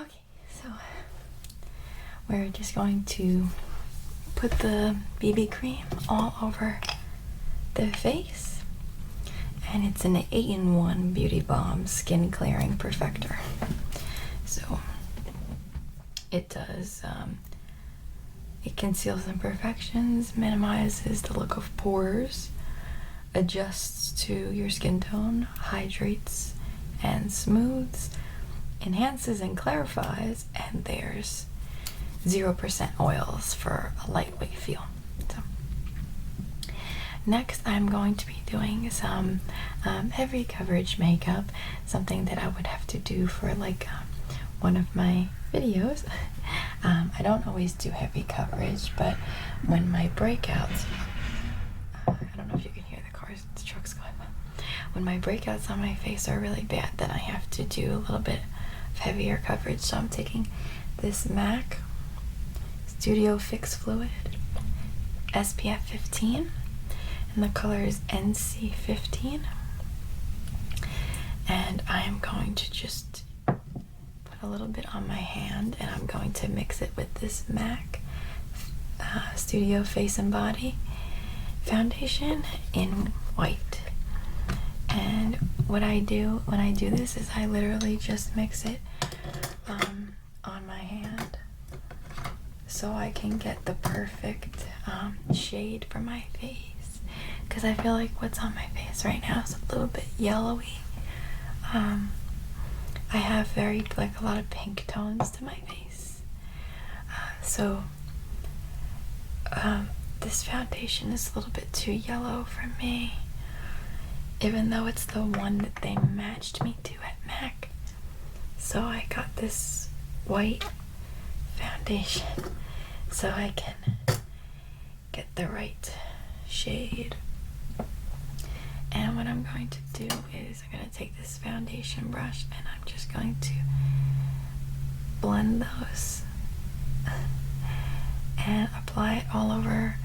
Okay, so we're just going to put the BB cream all over the face, and it's an 8-in-1 Beauty Balm Skin Clearing Perfector. So it does, it conceals imperfections, minimizes the look of pores, adjusts to your skin tone, hydrates and smooths, enhances and clarifies, and there's 0% oils for a lightweight feel. So next I'm going to be doing some heavy coverage makeup, something that I would have to do for like one of my videos. I don't always do heavy coverage, but when my breakouts, I don't know if you can hear the trucks going by. When my breakouts on my face are really bad, then I have to do a little bit of heavier coverage. So I'm taking this MAC Studio Fix Fluid SPF 15, and the color is NC 15, and I am going to just put a little bit on my hand, and I'm going to mix it with this MAC Studio Face and Body foundation in white. And what I do when I do this is I literally just mix it on my hand so I can get the perfect shade for my face, because I feel like what's on my face right now is a little bit yellowy. I have a lot of pink tones to my face, so this foundation is a little bit too yellow for me, even though it's the one that they matched me to at MAC. So I got this white foundation so I can get the right shade. And what I'm going to do is I'm going to take this foundation brush and I'm just going to blend those and apply it all over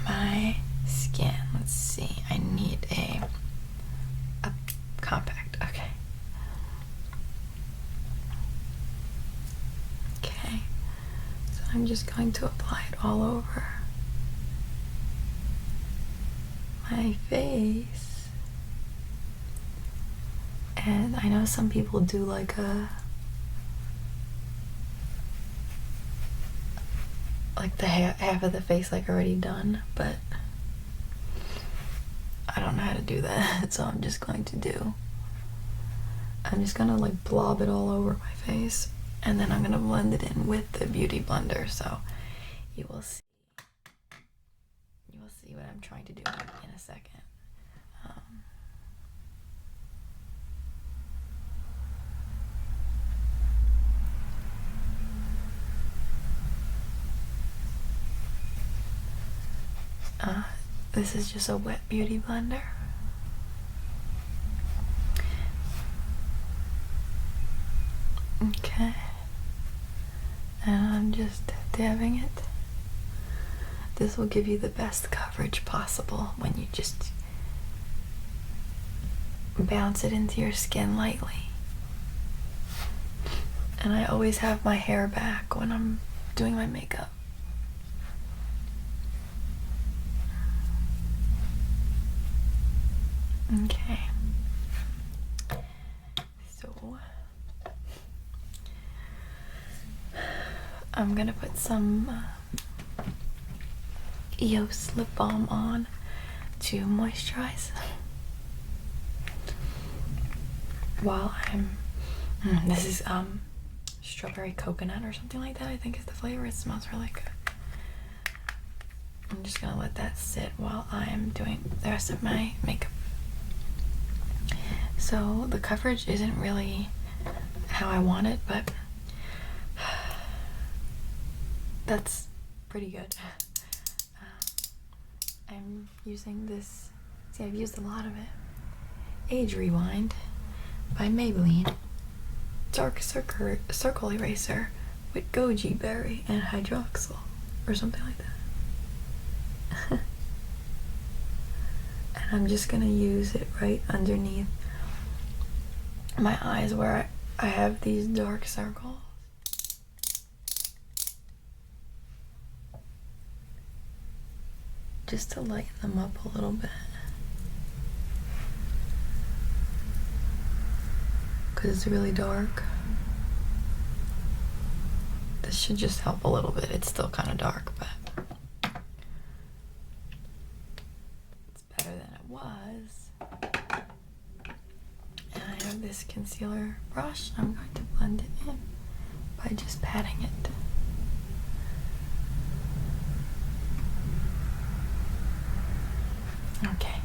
my skin. Let's see, I need a compact. Okay. Okay, so I'm just going to apply it all over my face. And I know some people do like the half of the face like already done, but I don't know how to do that. So I'm just going to like blob it all over my face, and then I'm gonna blend it in with the Beauty Blender, so you will see what I'm trying to do in a second. This is just a wet Beauty Blender. Okay, and I'm just dabbing it. This will give you the best coverage possible when you just bounce it into your skin lightly. And I always have my hair back when I'm doing my makeup. Okay, so I'm gonna put some EOS lip balm on to moisturize while I'm this is strawberry coconut or something like that, I think is the flavor. It smells really good. I'm just gonna let that sit while I'm doing the rest of my makeup. So the coverage isn't really how I want it, but that's pretty good. I'm using this, see, I've used a lot of it, Age Rewind by Maybelline Dark Circle Eraser with goji berry and hydroxyl or something like that. And I'm just gonna use it right underneath my eyes where I have these dark circles. just to lighten them up a little bit. Because it's really dark. This should just help a little bit. It's still kind of dark, but it's better than it was. And I have this concealer brush. I'm going to blend it in by just patting it. Okay,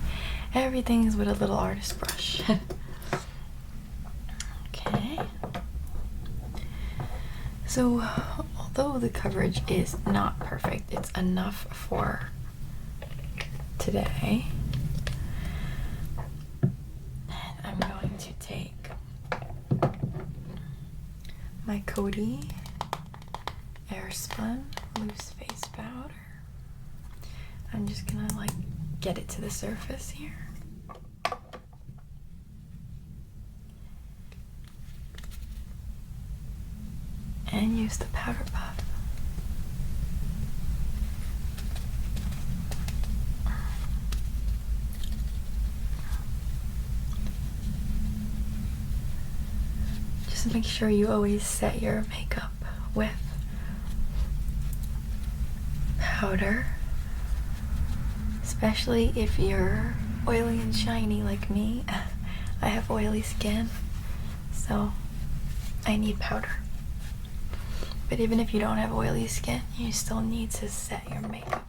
everything is with a little artist brush. Okay. So, although the coverage is not perfect, it's enough for today. And I'm going to take my Coty Airspun Loose Face Powder. I'm just gonna like get it to the surface here. And use the powder puff. Just make sure you always set your makeup with powder, especially if you're oily and shiny like me. I have oily skin, so I need powder. But even if you don't have oily skin, you still need to set your makeup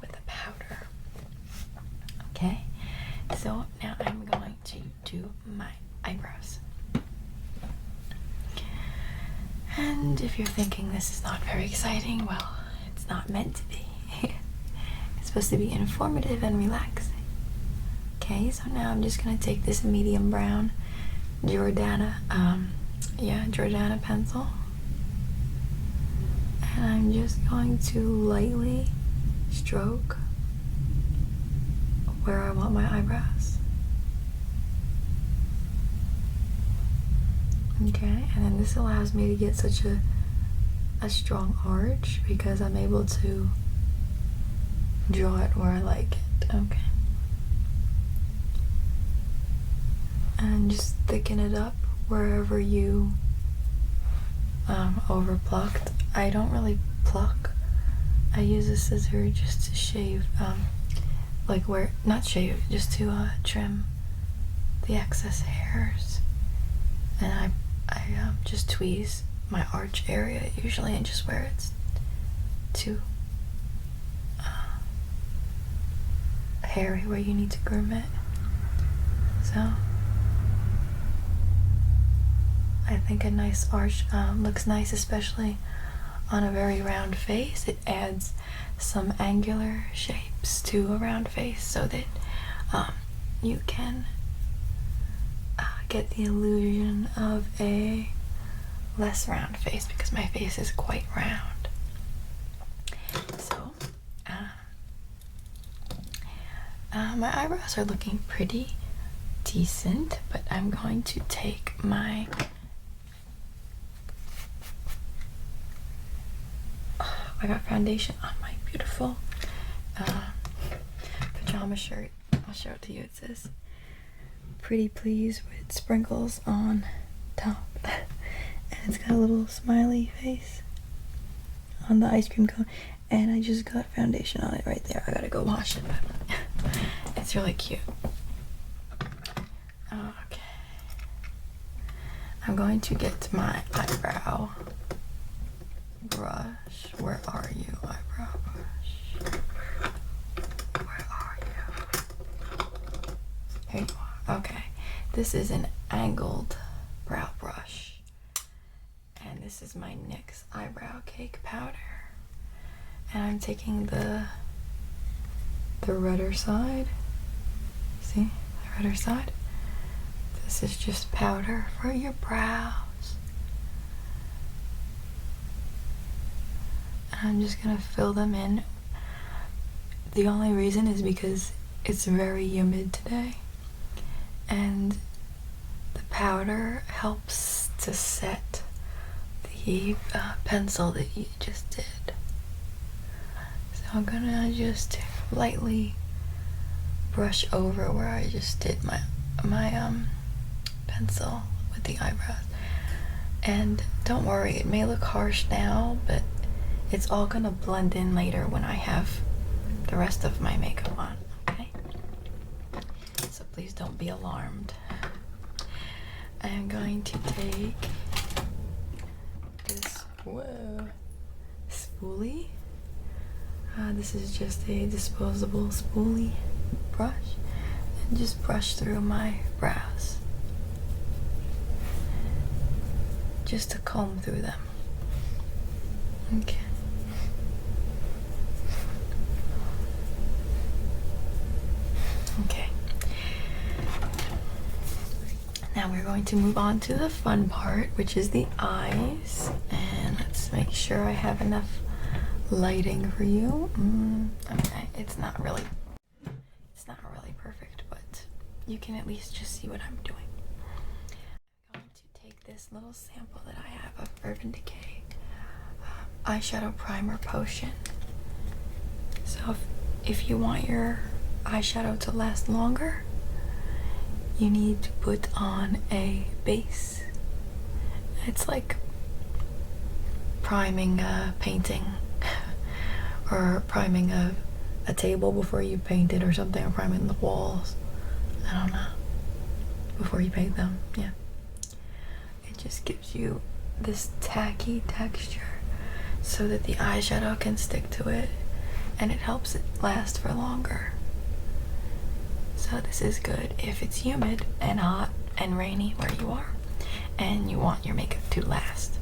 with a powder. Okay, so now I'm going to do my eyebrows. And if you're thinking this is not very exciting, well, it's not meant to be. It's supposed to be informative and relaxing. Okay, so now I'm just gonna take this medium brown Jordana pencil. And I'm just going to lightly stroke where I want my eyebrows. Okay, and then this allows me to get such a strong arch because I'm able to draw it where I like it. Okay. And just thicken it up wherever you over plucked. I don't really pluck. I use a scissor just to shave, like where, not shave, just to trim the excess hairs. And I just tweeze my arch area usually, and just where it's too hairy, where you need to groom it. So I think a nice arch looks nice, especially on a very round face. It adds some angular shapes to a round face so that you can get the illusion of a less round face, because my face is quite round. So my eyebrows are looking pretty decent, but I'm going to take my I got foundation on my beautiful pajama shirt. I'll show it to you. It says "Pretty Please" with sprinkles on top. And it's got a little smiley face on the ice cream cone. And I just got foundation on it right there. I gotta go wash it, but it's really cute. Okay. I'm going to get my eyebrow brush. Where are you, eyebrow brush? Where are you? Here you are. Okay. This is an angled brow brush. And this is my NYX eyebrow cake powder. And I'm taking the redder side. See? The redder side. This is just powder for your brows. I'm just gonna fill them in. The only reason is because it's very humid today, and the powder helps to set the pencil that you just did. So I'm gonna just lightly brush over where I just did my pencil with the eyebrows. And don't worry, it may look harsh now, but it's all gonna blend in later when I have the rest of my makeup on, okay? So please don't be alarmed. I'm going to take this, spoolie. This is just a disposable spoolie brush, and just brush through my brows, just to comb through them. Okay. Okay. Now we're going to move on to the fun part, which is the eyes. And let's make sure I have enough lighting for you. Okay, it's not really perfect, but you can at least just see what I'm doing. I'm going to take this little sample that I have of Urban Decay eyeshadow primer potion. So if you want your eyeshadow to last longer, you need to put on a base. It's like priming a painting or priming a table before you paint it or something, or priming the walls. I don't know. Before you paint them, yeah. It just gives you this tacky texture so that the eyeshadow can stick to it, and it helps it last for longer. So this is good if it's humid and hot and rainy where you are and you want your makeup to last.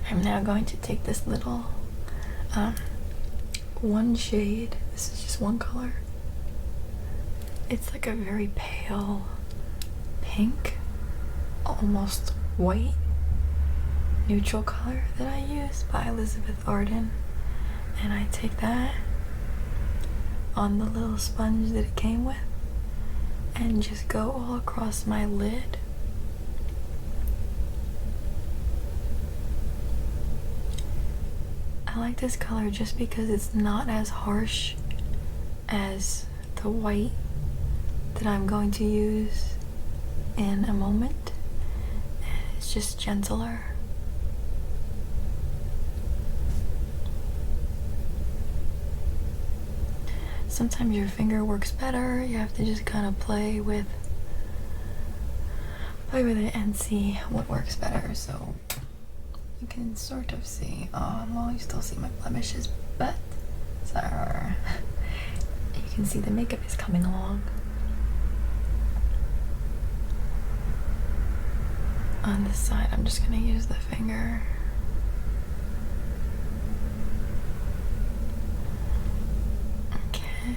I'm now going to take this little one shade. This is just one color. It's like a very pale pink, almost white, neutral color that I use by Elizabeth Arden. And I take that on the little sponge that it came with and just go all across my lid. I like this color just because it's not as harsh as the white that I'm going to use in a moment. It's just gentler. Sometimes your finger works better. You have to just kind of play with it and see what works better. So you can sort of see, well, you still see my blemishes, but sorry. You can see the makeup is coming along. On this side, I'm just gonna use the finger. Okay.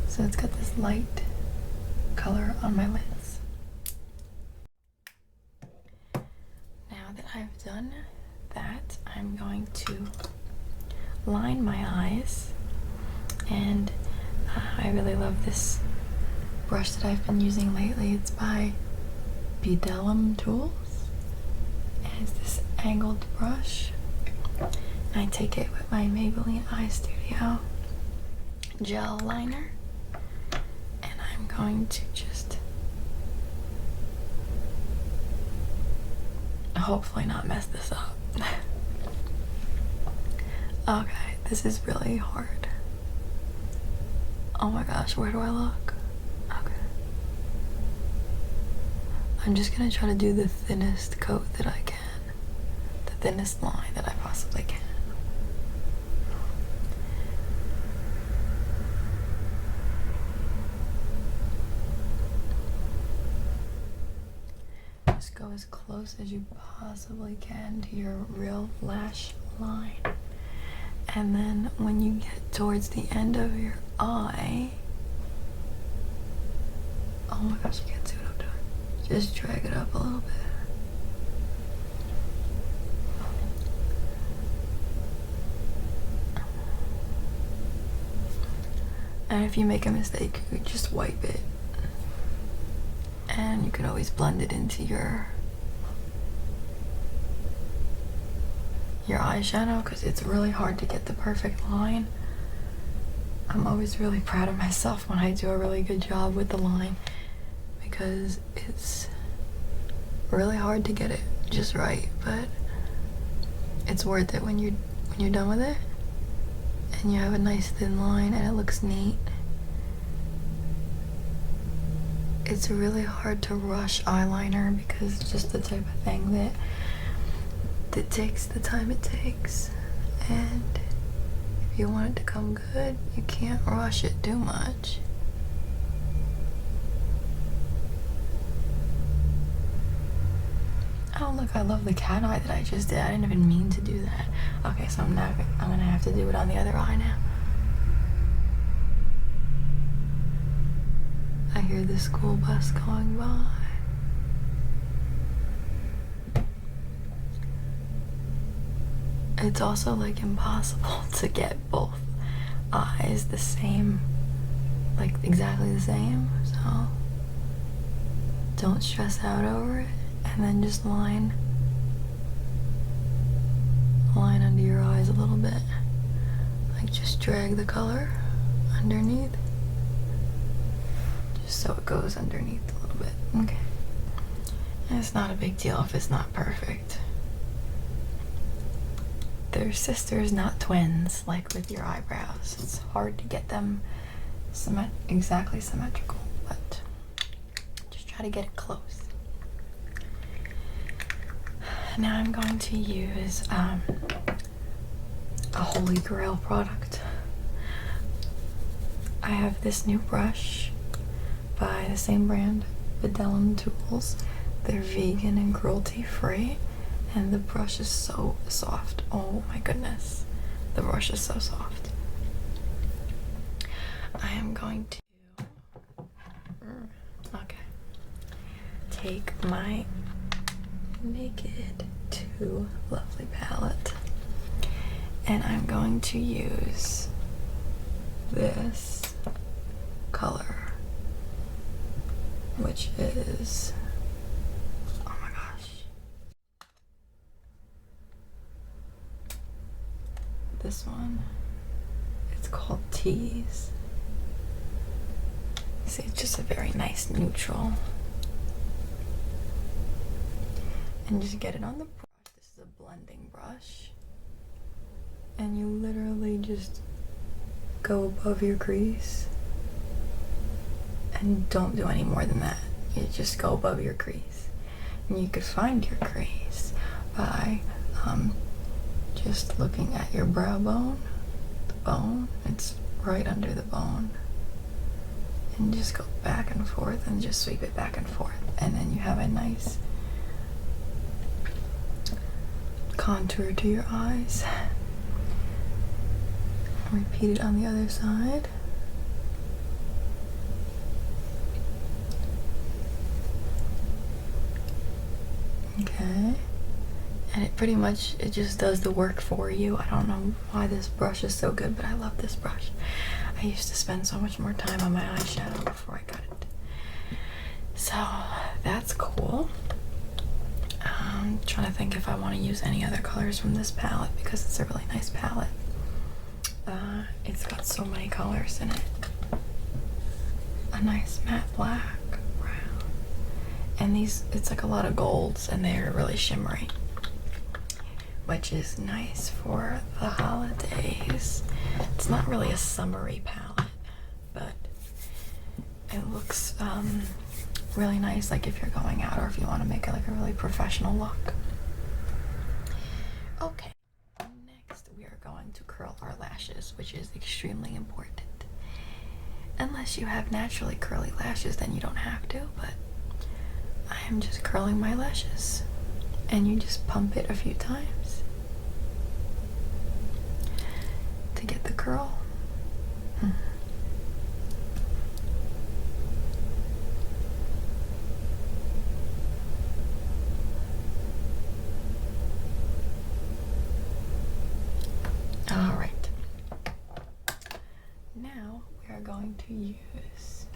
So it's got this light color on my lids. Now that I've done that, I'm going to line my eyes, and I really love this brush that I've been using lately. It's by BINAURAL Tools, and it's this angled brush. And I take it with my Maybelline Eye Studio gel liner, and I'm going to just hopefully not mess this up. Okay, this is really hard. Oh my gosh, where do I look? Okay. I'm just gonna try to do the thinnest coat that I can. The thinnest line that I possibly can. Just go as close as you possibly can to your real lash line. And then when you get towards the end of your eye, oh my gosh, you can't see what I'm doing. Just drag it up a little bit. And if you make a mistake, you just wipe it. And you can always blend it into your your eyeshadow because it's really hard to get the perfect line. I'm always really proud of myself when I do a really good job with the line because it's really hard to get it just right, but it's worth it when you're done with it and you have a nice thin line and it looks neat. It's really hard to rush eyeliner because it's just the type of thing that takes the time it takes, and if you want it to come good, you can't rush it too much. Oh look, I love the cat eye that I just did. I didn't even mean to do that. Okay, so I'm gonna have to do it on the other eye now. I hear the school bus going by. It's also like impossible to get both eyes the same, like exactly the same, so don't stress out over it, and then just line under your eyes a little bit. Like just drag the color underneath, just so it goes underneath a little bit, okay? And it's not a big deal if it's not perfect. They're sisters, not twins, like with your eyebrows. It's hard to get them exactly symmetrical, but just try to get it close. Now I'm going to use a Holy Grail product. I have this new brush by the same brand, Videllum Tools. They're vegan and cruelty-free. And the brush is so soft. Oh my goodness. The brush is so soft. I am going to take my Naked 2 Lovely palette, and I'm going to use this color, which is, oh my gosh, this one. It's called Tease. See, it's just a very nice neutral. And just get it on the brush. This is a blending brush. And you literally just go above your crease. And don't do any more than that. You just go above your crease. And you could find your crease by just looking at your brow bone. The bone, it's right under the bone. And just go back and forth and just sweep it back and forth. And then you have a nice contour to your eyes. Repeat it on the other side. Okay. And it pretty much, it just does the work for you. I don't know why this brush is so good, but I love this brush. I used to spend so much more time on my eyeshadow before I got it. So that's cool. I'm trying to think if I want to use any other colors from this palette because it's a really nice palette. It's got so many colors in it. A nice matte black, brown, and these, it's like a lot of golds and they're really shimmery, which is nice for the holidays. It's not really a summery palette, but it looks really nice, like if you're going out or if you want to make it like a really professional look. Okay, next we are going to curl our lashes, which is extremely important. Unless you have naturally curly lashes, then you don't have to, but I am just curling my lashes, and you just pump it a few times to get the curl. Alright, now we are going to use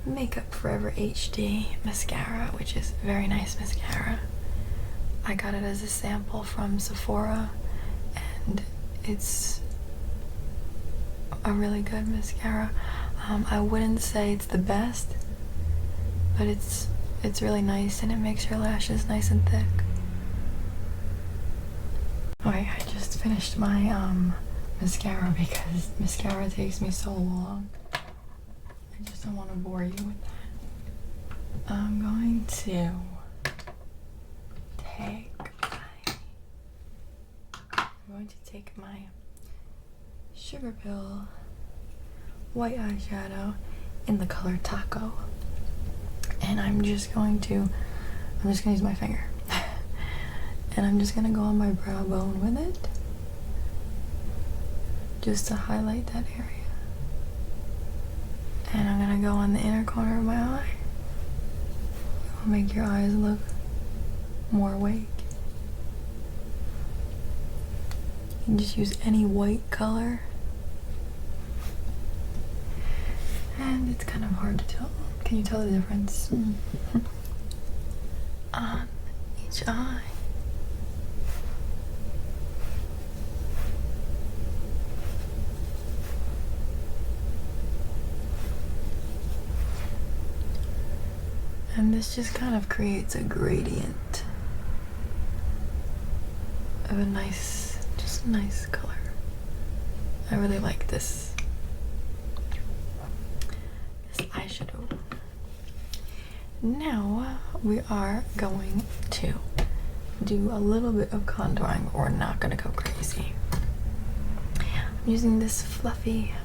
Makeup Forever HD mascara, which is very nice mascara. I got it as a sample from Sephora, and it's a really good mascara. I wouldn't say it's the best, but it's really nice, and it makes your lashes nice and thick. Alright, I just finished my mascara because mascara takes me so long. I just don't want to bore you with that. I'm going to take my Sugar Pill white eyeshadow in the color Taco, and I'm just gonna use my finger and I'm just gonna go on my brow bone with it just to highlight that area, and I'm gonna go on the inner corner of my eye. It'll make your eyes look more awake. You can just use any white color, and it's kind of hard to tell. Can you tell the difference on each eye? And this just kind of creates a gradient of a nice color. I really like this eyeshadow. Now we are going to do a little bit of contouring, but we're not going to go crazy. I'm using this fluffy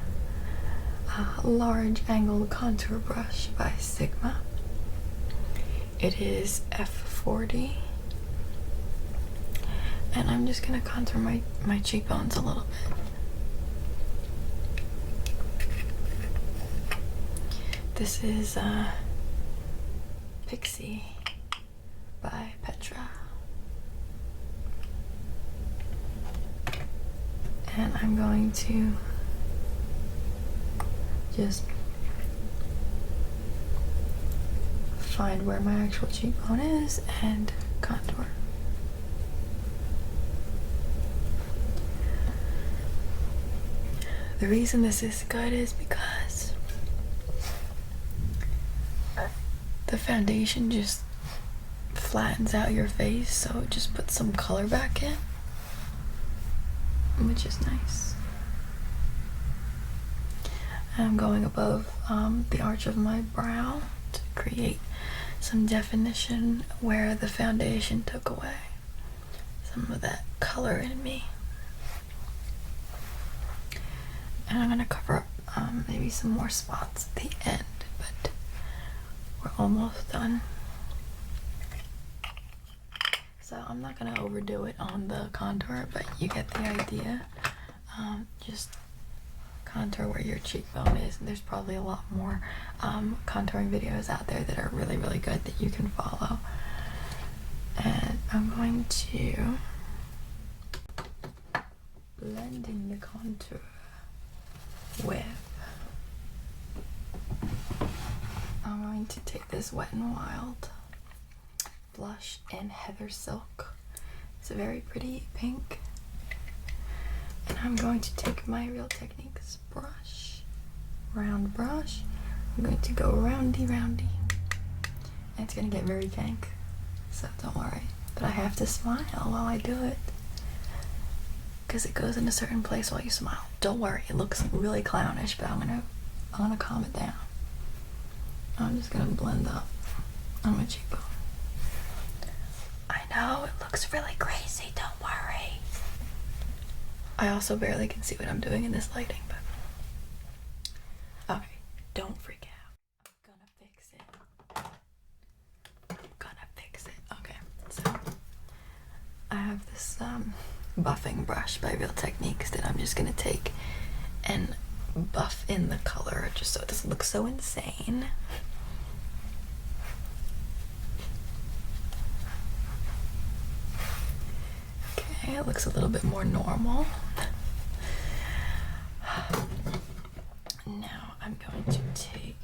large angle contour brush by Sigma. It is F40. And I'm just gonna contour my cheekbones a little bit. This is Pixie by Petra. And I'm going to just find where my actual cheekbone is and contour. The reason this is good is because the foundation just flattens out your face, so it just puts some color back in, which is nice. I'm going above the arch of my brow to create some definition where the foundation took away some of that color in me. And I'm gonna cover up maybe some more spots at the end, but we're almost done. So I'm not gonna overdo it on the contour, but you get the idea. Just contour where your cheekbone is. And there's probably a lot more contouring videos out there that are really, really good that you can follow. And I'm going to blend in the contour with, I'm going to take this Wet n Wild blush in Heather Silk. It's a very pretty pink. And I'm going to take my Real Techniques brush, round brush. I'm going to go roundy. And it's going to get very pink, so don't worry. But I have to smile while I do it, because it goes in a certain place while you smile. Don't worry, it looks really clownish, but I'm gonna calm it down. I'm just gonna blend up on my cheekbone. I know, it looks really crazy, don't worry. I also barely can see what I'm doing in this lighting, but okay, don't freak out. I'm gonna fix it. Okay, so I have this buffing brush by Real Techniques that I'm just gonna take and buff in the color just so it doesn't look so insane. Okay, it looks a little bit more normal. Now I'm going to take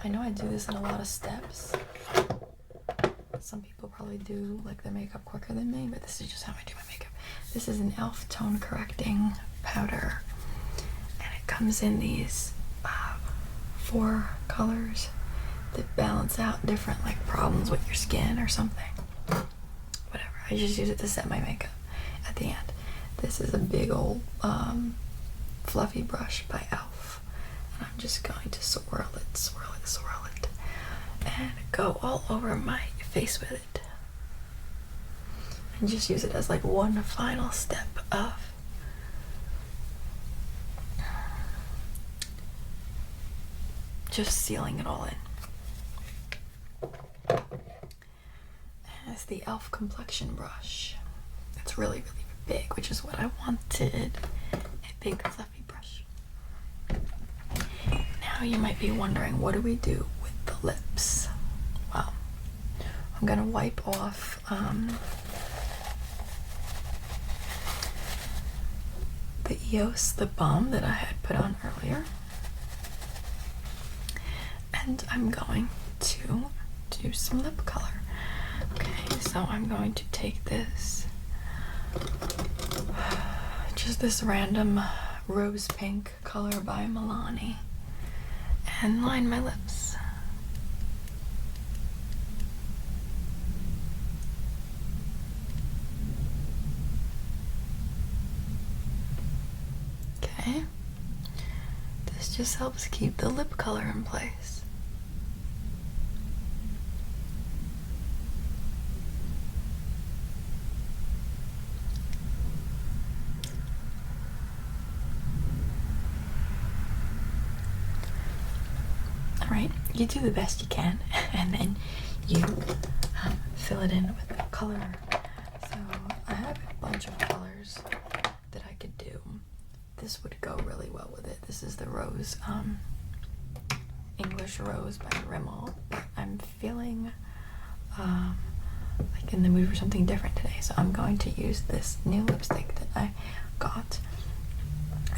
I know I do this in a lot of steps, probably do like their makeup quicker than me, but this is just how I do my makeup. This is an e.l.f. tone correcting powder, and it comes in these 4 colors that balance out different like problems with your skin or something. Whatever. I just use it to set my makeup at the end. This is a big old fluffy brush by e.l.f. and I'm just going to swirl it, swirl it, swirl it, and go all over my face with it. And just use it as like one final step of just sealing it all in. And it's the e.l.f. complexion brush. It's really, really big, which is what I wanted. A big fluffy brush. Now you might be wondering, what do we do with the lips? Well, I'm gonna wipe off the EOS lip balm that I had put on earlier, and I'm going to do some lip color. Okay, so I'm going to take this, just this random rose pink color by Milani, and line my lips. Okay, this just helps keep the lip color in place. Alright, you do the best you can, and then you fill it in with the color. So I have a bunch of colors that I could do. This would go really well with it. This is the rose, English Rose by Rimmel. I'm feeling like in the mood for something different today, so I'm going to use this new lipstick that I got,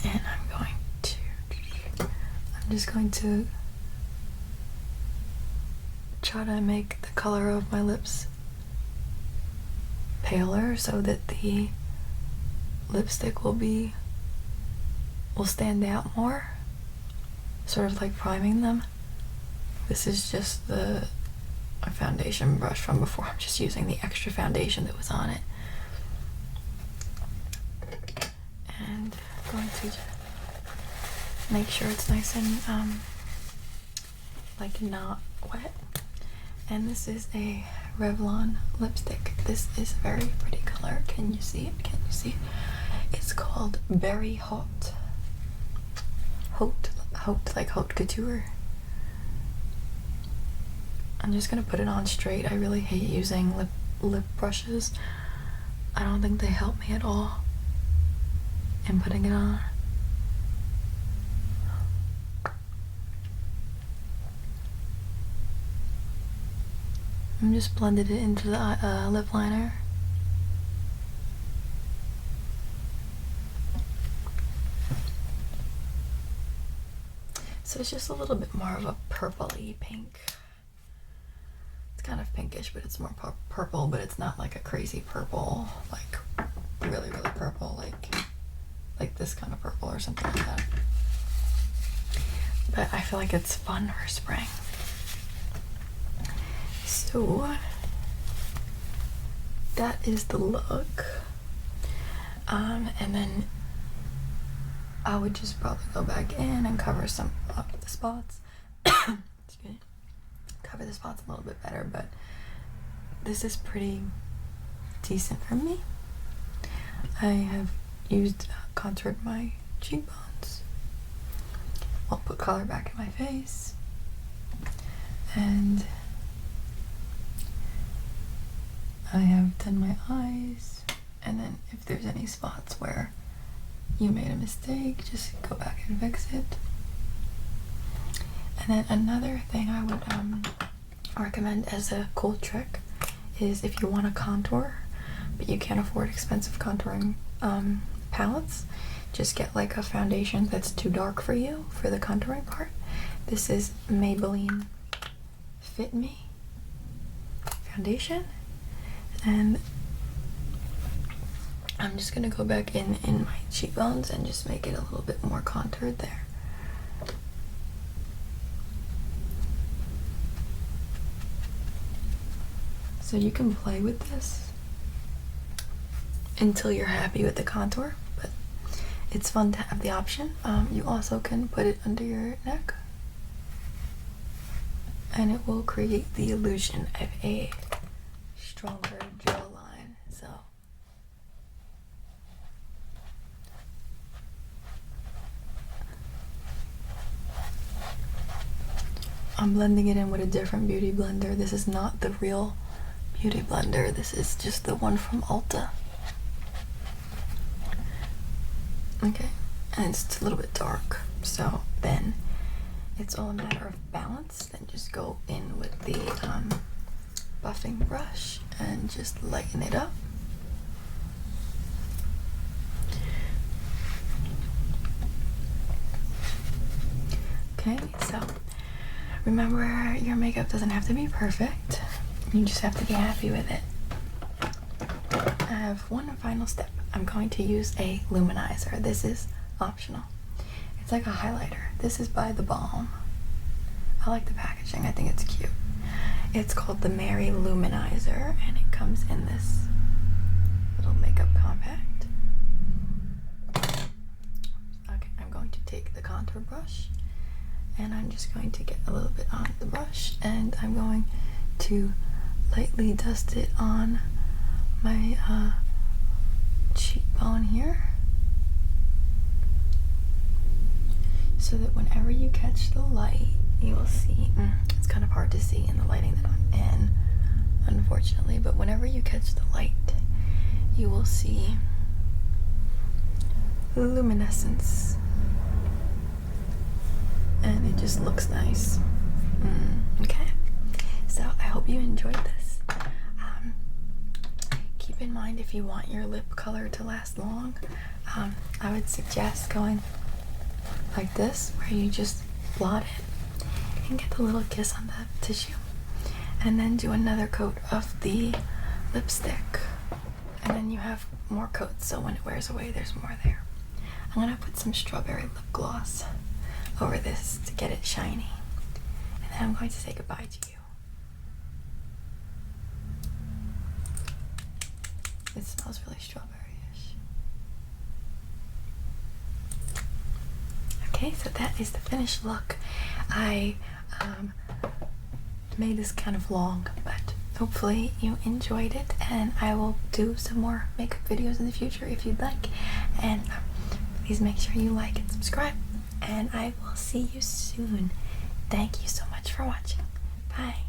and I'm just going to try to make the color of my lips paler so that the lipstick will stand out more, sort of like priming them. This is just a foundation brush from before. I'm just using the extra foundation that was on it, and I'm going to just make sure it's nice and like not wet. And this is a Revlon lipstick. This is a very pretty color. Can you see it? Can you see it? It's called Berry Haute. Haute, like haute couture. I'm just gonna put it on straight. I really hate using lip brushes. I don't think they help me at all in putting it on. I'm just blended it into the lip liner. So it's just a little bit more of a purpley pink. It's kind of pinkish, but it's more purple, but it's not like a crazy purple, like really, really purple, like this kind of purple or something like that. But I feel like it's fun for spring. So that is the look, and then I would just probably go back in and cover some of the spots. Excuse me. Cover the spots a little bit better, but this is pretty decent for me. I have used contoured my cheekbones. I'll put color back in my face, and I have done my eyes, and then if there's any spots where you made a mistake, just go back and fix it. And then another thing I would recommend as a cool trick is if you want to contour but you can't afford expensive contouring palettes, just get like a foundation that's too dark for you for the contouring part. This is Maybelline Fit Me foundation, And I'm just gonna go back in my cheekbones and just make it a little bit more contoured there. So you can play with this until you're happy with the contour, but it's fun to have the option. You also can put it under your neck and it will create the illusion of a stronger jawline. So I'm blending it in with a different beauty blender. This is not the real beauty blender. This is just the one from Ulta. Okay, and it's a little bit dark, so then it's all a matter of balance. Then just go in with the buffing brush and just lighten it up. Okay, so remember, your makeup doesn't have to be perfect. You just have to be happy with it. I have one final step. I'm going to use a luminizer. This is optional. It's like a highlighter. This is by The Balm. I like the packaging. I think it's cute. It's called the Mary Luminizer, and it comes in this little makeup compact. Okay, I'm going to take the contour brush, and I'm just going to get a little bit on the brush, and I'm going to lightly dust it on my cheekbone here, so that whenever you catch the light, you will see, it's kind of hard to see in the lighting that I'm in, unfortunately, but whenever you catch the light, you will see luminescence, and it just looks nice. Okay, so I hope you enjoyed this. Keep in mind, if you want your lip color to last long, I would suggest going like this, where you just blot it and get the little kiss on the tissue, and then do another coat of the lipstick, and then you have more coats, so when it wears away there's more there. I'm gonna put some strawberry lip gloss over this to get it shiny, and then I'm going to say goodbye to you. It smells really strawberry-ish. Okay, so that is the finished look. I made this kind of long, but hopefully you enjoyed it, and I will do some more makeup videos in the future if you'd like. And please make sure you like and subscribe, and I will see you soon. Thank you so much for watching. Bye.